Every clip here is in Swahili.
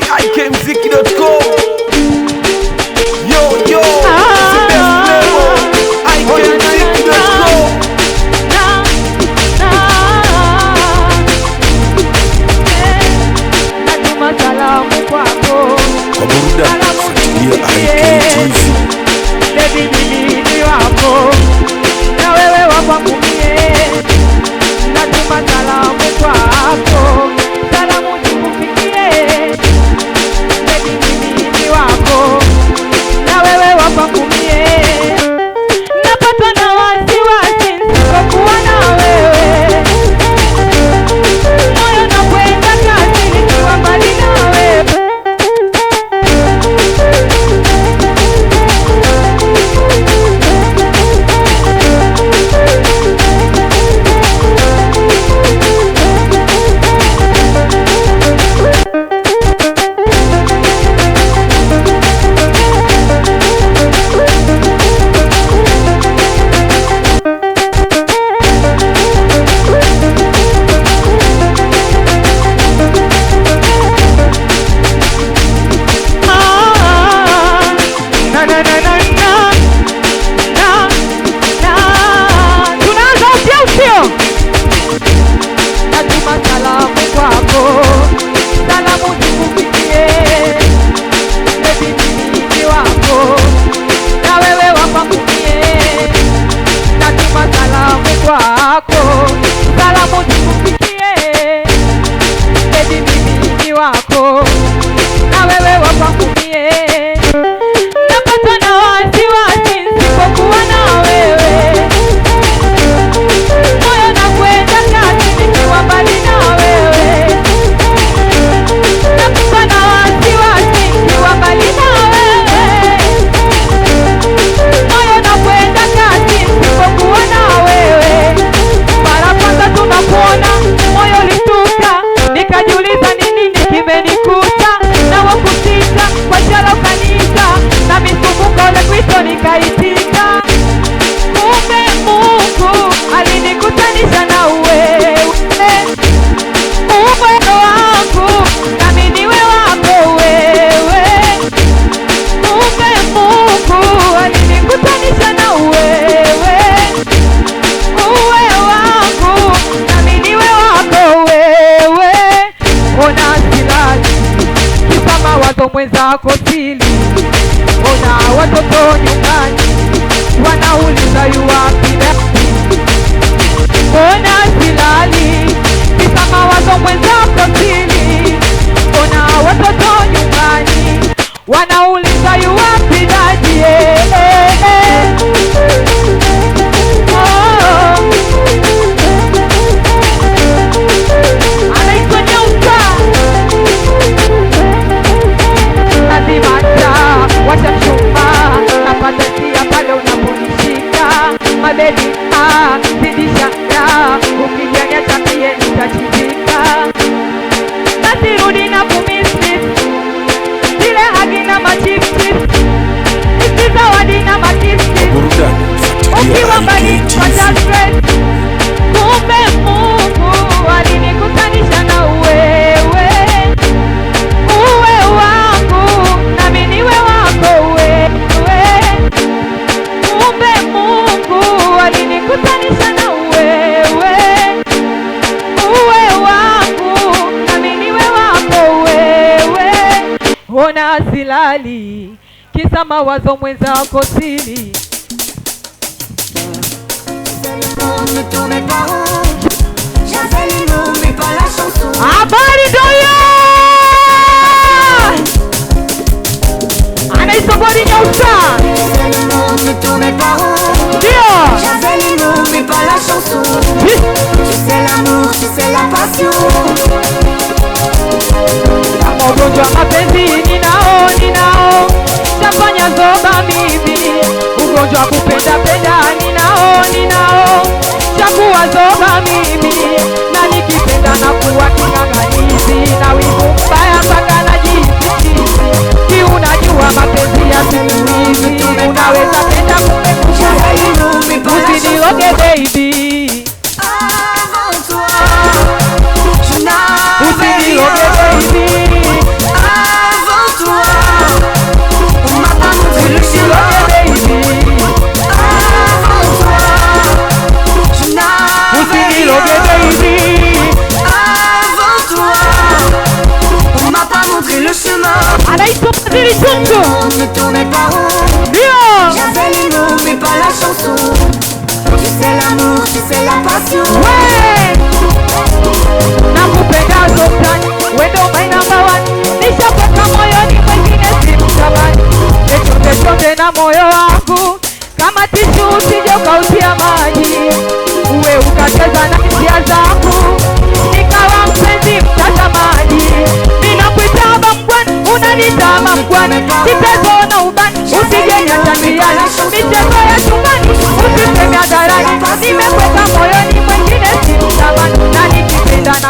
IKMziki.com. Yo, it's the best label. IKMziki.com. Natuma salamu kwako Kwa burudani fuatilia IKTV. Baby mimi ni wako na wewe wakwangu mie. Natuma salamu kwako, salamu zikufikie. Baby mimi ni wako na wewe wakwangu mie. Napatwa na wasiwasi nisipokuwa na wewe. Moyo unakwenda kasi nikiwa mbali na wewe. Tunaanza usio. Natuma salamu kwako, salamu zikufikie. Baby mimi ni wako na wewe wakwangu mie. Natuma salamu kwako, salamu zikufikie. Baby mimi ni wako na wewe wakwangu mie. Napatwa na wasiwasi nisipokuwa na wewe. Moyo unakwenda kasi nikiwa mbali na wewe. Napatwa na wasiwasi nikiwa mbali na wewe. Moyo unakwenda kasi nisipokuwa na wewe. Mara kwanza tunakuona moyo ulituka, nikajiuliza nini kimenikuta. Na wakusita kwa shala kanisa na misumbuko ule kwito nikaitika. Kumbe Mungu alinikutanisha na wewe. Uwe wangu nami niwe wako wewe. Kumbe Mungu alinikutanisha na wewe. Uwe wangu nami niwe wako wewe. Ona silali kisa mawazo mwenzako sili. Ona watoto nyumbani wanauliza yu wapi dadi. Ona silali kisa mawazo mwenzako sili. Ona watoto nyumbani wanauliza yu wapi dadi. Anaitwa Nyauka. Lazima washa mshumaa, napata sia pale unaponishika. Mabebi zidisha ukijania chapie nitachizika. Basi rudi na kumisi zile hagi na machipsi, isi zawadi na makisi. Burudani Ukiwa mbali kwa fuatilia stress. Kumbe Mungu alinikutanisha na wewe. Uwe wangu nami niwe wako wewe. Kumbe Mungu alinikutanisha na wewe. Uwe wangu nami niwe wako wewe. Ona silali kisa mawazo mwenzako sili. Habari doyo anaitwa Bodi Nyausa. Ndio kama ugonjwa mapenzi ninao. Tafanya zoba mimi. Ugonjwa kupenda ninao. Chakuwa zoba mimi na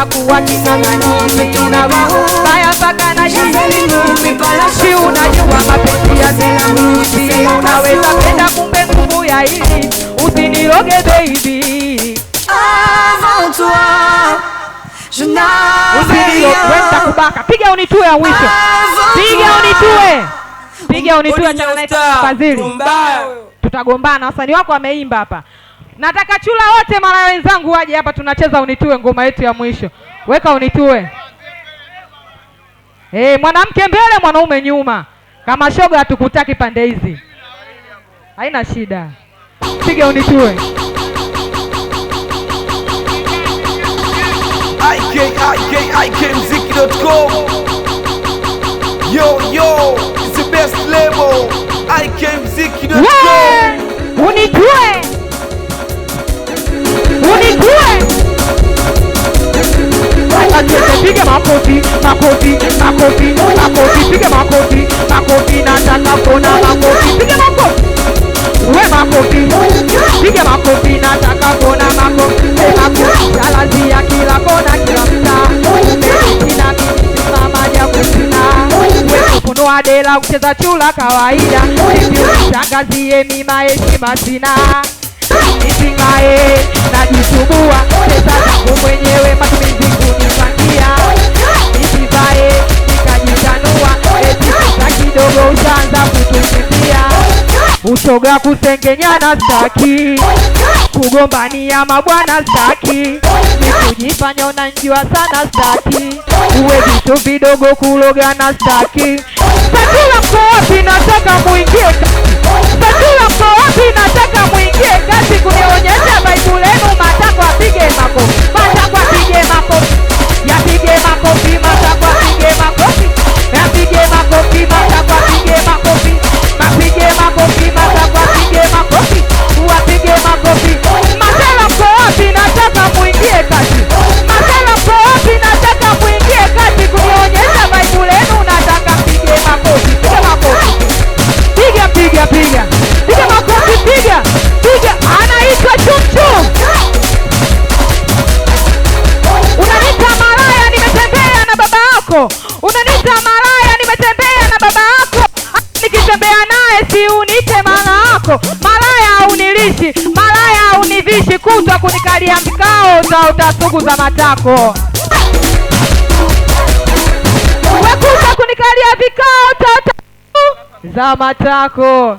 unakuwa king'ang'anizi, tunabaya mpaka na si unajua mapenzi ya zelamusi, unaweza penda kumbe nguvu ya hili, usiniroge baby. Usiniweza kubaka, piga unitue ya mwisho, piga unitue achana naye Fadhili, tutagombana. Wasanii wako wameimba hapa. Nataka chula wote mara wenzangu waje hapa, tunacheza unitue ngoma yetu ya mwisho. Weka unitue. Mwanamke mbele, mwanaume nyuma. Kama shoga hatukutaki pande hizi. Haina shida. Piga unitue. IKMziki.com. Yo, it's the best label. IKMziki.com. Unitue. Piga makofi, piga makofi, nataka kuona makofi, piga makofi. We makofi, piga makofi, nataka kuona makofi, alazia kila kona, kila mtaa, na mimi simama ya kusina, we kufunua dela, kucheza chula kawaida, tangazie mima heshima sina, nisingae, najisubua, pesa zangu mwenyewe, matumizi kunipangia, nisivae, nikajitanua, eti pesa kidogo ushaanza kutukimbia, ushoga kusengenyana staki, kugombania mabwana staki, nikujifanya unanjua sana staki, uwe vitu vidogo kulogana staki. Satula mko wapi, nataka muingie Satula mko wapi, nataka muingie kazi, kunionyesha Bible lenu, matako apige makofi, matako apige makofi, yapige makofi, matako apige makofi, yapige makofi, matako apige makofi, mapige makofi, matako apige makofi, wapige makofi. Masela mko wapi, nataka muingie kazi, masela mko wapi, nataka muingie kazi, kunionyesha Bible lenu, nataka mpige makofi, piga makofi, piga makofi, piga. Anaitwa Chumchum. Unanita malaya, nimetembea na baba yako. Unanita malaya, nimetembea na baba yako. Nikitembea naye si unite mala yako. Malaya unilishi, malaya univishi, kutwa kunikalia vikao za utasugu za matako. Wekuta kunikalia vikao za matako.